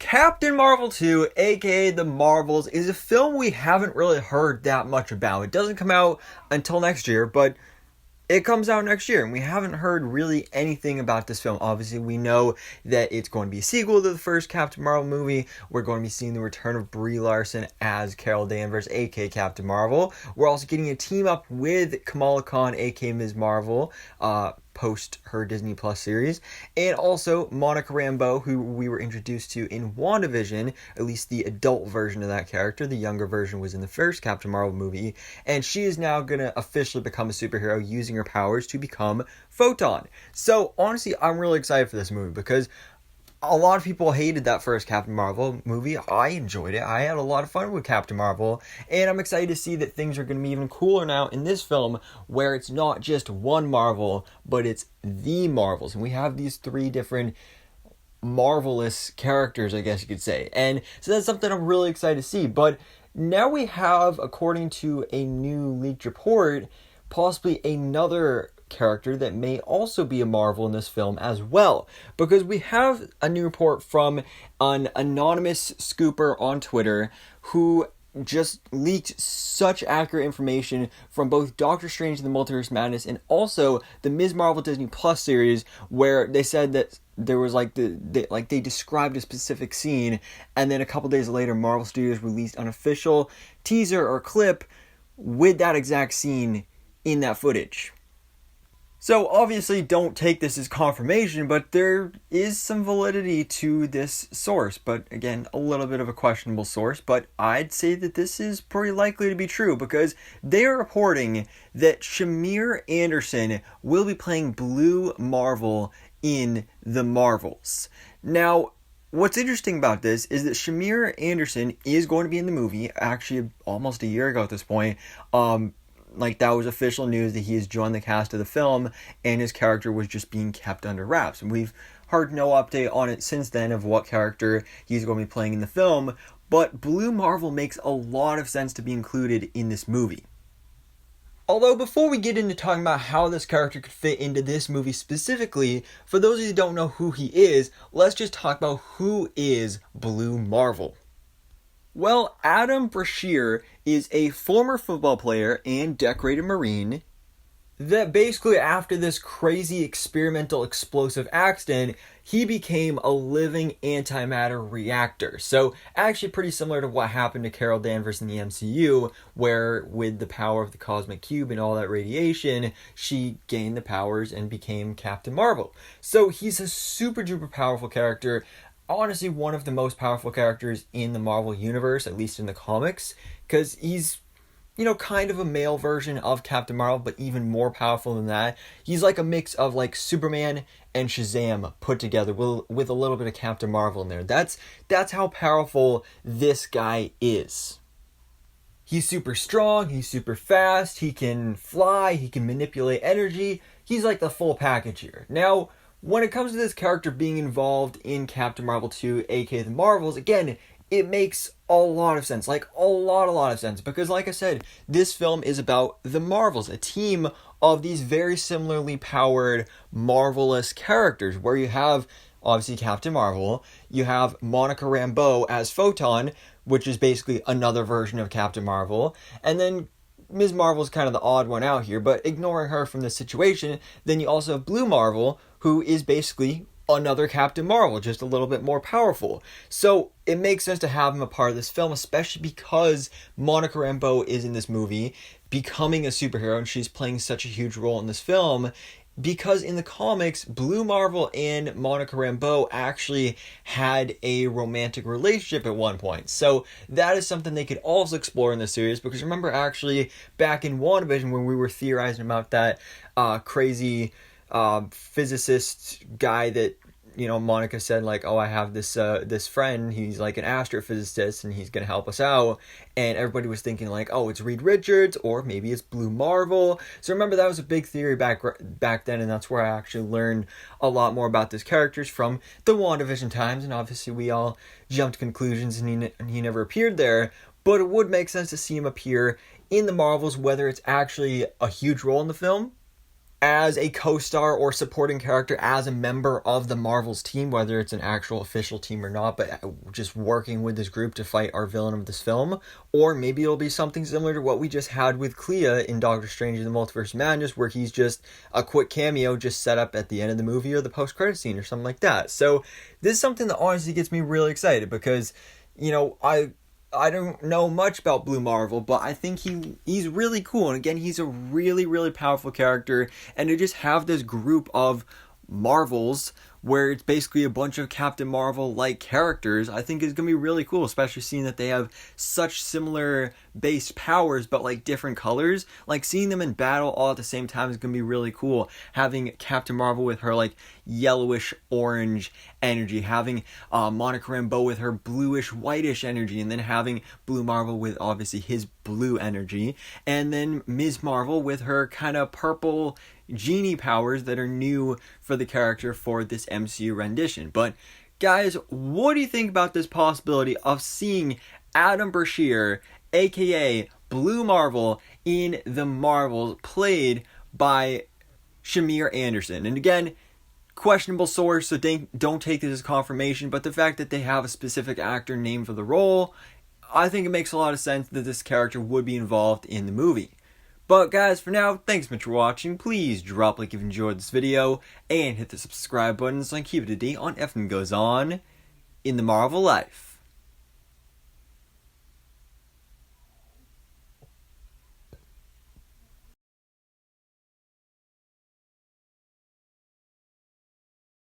Captain Marvel 2, aka The Marvels, is a film we haven't really heard that much about. It doesn't come out until next year, but it comes out next year, and we haven't heard really anything about this film. Obviously, we know that it's going to be a sequel to the first Captain Marvel movie. We're going to be seeing the return of Brie Larson as Carol Danvers, aka Captain Marvel. We're also getting a team up with Kamala Khan, aka Ms. Marvel, post her Disney Plus series, and also Monica Rambeau, who we were introduced to in WandaVision, at least the adult version of that character. The younger version was in the first Captain Marvel movie, and she is now going to officially become a superhero using her powers to become Photon. So honestly, I'm really excited for this movie because a lot of people hated that first Captain Marvel movie. I enjoyed it. I had a lot of fun with Captain Marvel, and I'm excited to see that things are going to be even cooler now in this film, where it's not just one Marvel, but it's the Marvels, and we have these three different marvelous characters, I guess you could say, and so that's something I'm really excited to see. But now we have, according to a new leaked report, possibly another character that may also be a Marvel in this film as well, because we have a new report from an anonymous scooper on Twitter who just leaked such accurate information from both Doctor Strange and the Multiverse of Madness and also the Ms. Marvel Disney Plus series, where they said that there was they described a specific scene, and then a couple days later Marvel Studios released an official teaser or clip with that exact scene in that footage. So obviously don't take this as confirmation, but there is some validity to this source. But again, a little bit of a questionable source, but I'd say that this is pretty likely to be true because they are reporting that Shamier Anderson will be playing Blue Marvel in The Marvels. Now, what's interesting about this is that Shamier Anderson is going to be in the movie, actually almost a year ago at this point. That was official news that he has joined the cast of the film, and his character was just being kept under wraps. And we've heard no update on it since then of what character he's going to be playing in the film, but Blue Marvel makes a lot of sense to be included in this movie. Although before we get into talking about how this character could fit into this movie specifically, for those of you who don't know who he is, let's just talk about who is Blue Marvel. Well, Adam Brashear is a former football player and decorated Marine that basically after this crazy experimental explosive accident, he became a living antimatter reactor. So actually pretty similar to what happened to Carol Danvers in the MCU, where with the power of the cosmic cube and all that radiation, she gained the powers and became Captain Marvel. So he's a super duper powerful character. Honestly, one of the most powerful characters in the Marvel Universe, at least in the comics, because he's, kind of a male version of Captain Marvel, but even more powerful than that. He's like a mix of like Superman and Shazam put together with a little bit of Captain Marvel in there. That's how powerful this guy is. He's super strong, he's super fast, he can fly, he can manipulate energy. He's like the full package here. Now, when it comes to this character being involved in Captain Marvel 2, aka The Marvels, again, it makes a lot of sense. Like, a lot of sense. Because, like I said, this film is about The Marvels, a team of these very similarly powered, marvelous characters, where you have, obviously, Captain Marvel, you have Monica Rambeau as Photon, which is basically another version of Captain Marvel, and then Ms. Marvel's kind of the odd one out here, but ignoring her from this situation, then you also have Blue Marvel, who is basically another Captain Marvel, just a little bit more powerful. So it makes sense to have him a part of this film, especially because Monica Rambeau is in this movie, becoming a superhero, and she's playing such a huge role in this film. Because in the comics, Blue Marvel and Monica Rambeau actually had a romantic relationship at one point. So that is something they could also explore in the series. Because remember, actually, back in WandaVision, when we were theorizing about that crazy physicist guy that, Monica said, like, oh, I have this friend, he's like an astrophysicist, and he's gonna help us out, and everybody was thinking, like, oh, it's Reed Richards, or maybe it's Blue Marvel. So remember, that was a big theory back then, and that's where I actually learned a lot more about these characters from the WandaVision times, and obviously we all jumped to conclusions, and he never appeared there, but it would make sense to see him appear in the Marvels, whether it's actually a huge role in the film, as a co-star or supporting character, as a member of the Marvel's team, whether it's an actual official team or not, but just working with this group to fight our villain of this film. Or maybe it'll be something similar to what we just had with Clea in Doctor Strange in the Multiverse of Madness, where he's just a quick cameo just set up at the end of the movie or the post-credit scene or something like that. So this is something that honestly gets me really excited because, you know, I don't know much about Blue Marvel, but I think he's really cool. And again, he's a really, really powerful character. And to just have this group of Marvels where it's basically a bunch of Captain Marvel-like characters, I think is going to be really cool, especially seeing that they have such similar base powers, but like different colors. Like seeing them in battle all at the same time is going to be really cool. Having Captain Marvel with her like yellowish orange energy, having Monica Rambeau with her bluish whitish energy, and then having Blue Marvel with obviously his blue energy, and then Ms. Marvel with her kind of purple genie powers that are new for the character for this MCU rendition. But guys, what do you think about this possibility of seeing Adam Brashear, aka Blue Marvel, in the Marvels, played by Shamier Anderson? And again, questionable source, so don't take this as confirmation, but the fact that they have a specific actor named for the role, I think it makes a lot of sense that this character would be involved in the movie. But guys, for now, thanks so much for watching. Please drop a like if you enjoyed this video, and hit the subscribe button so I can keep it to date on everything that goes on in the Marvel life.